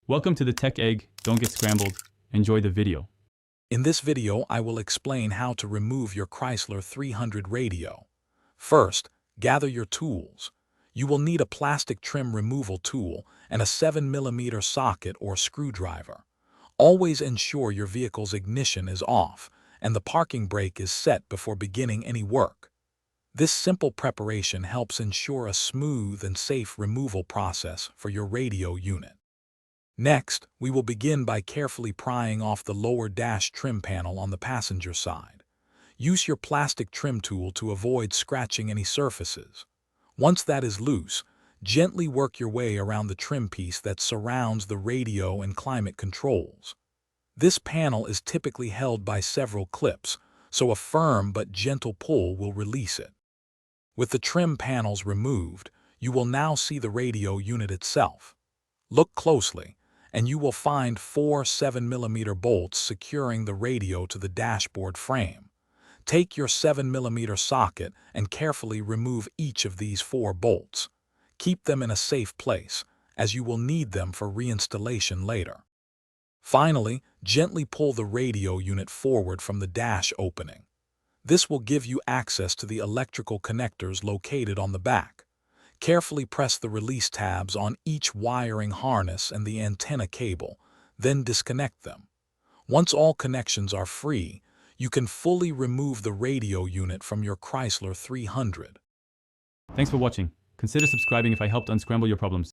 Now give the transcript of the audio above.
Welcome to the Tech Egg. Don't get scrambled. Enjoy the video. In this video, I will explain how to remove your Chrysler 300 radio. First, gather your tools. You will need a plastic trim removal tool and a 7mm socket or screwdriver. Always ensure your vehicle's ignition is off and the parking brake is set before beginning any work. This simple preparation helps ensure a smooth and safe removal process for your radio unit. Next, we will begin by carefully prying off the lower dash trim panel on the passenger side. Use your plastic trim tool to avoid scratching any surfaces. Once that is loose, gently work your way around the trim piece that surrounds the radio and climate controls. This panel is typically held by several clips, so a firm but gentle pull will release it. With the trim panels removed, you will now see the radio unit itself. Look closely, and you will find 4 7mm bolts securing the radio to the dashboard frame. Take your 7mm socket and carefully remove each of these 4 bolts. Keep them in a safe place, as you will need them for reinstallation later. Finally, gently pull the radio unit forward from the dash opening. This will give you access to the electrical connectors located on the back. Carefully press the release tabs on each wiring harness and the antenna cable, then disconnect them. Once all connections are free, you can fully remove the radio unit from your Chrysler 300. Thanks for watching. Consider subscribing if I helped unscramble your problems.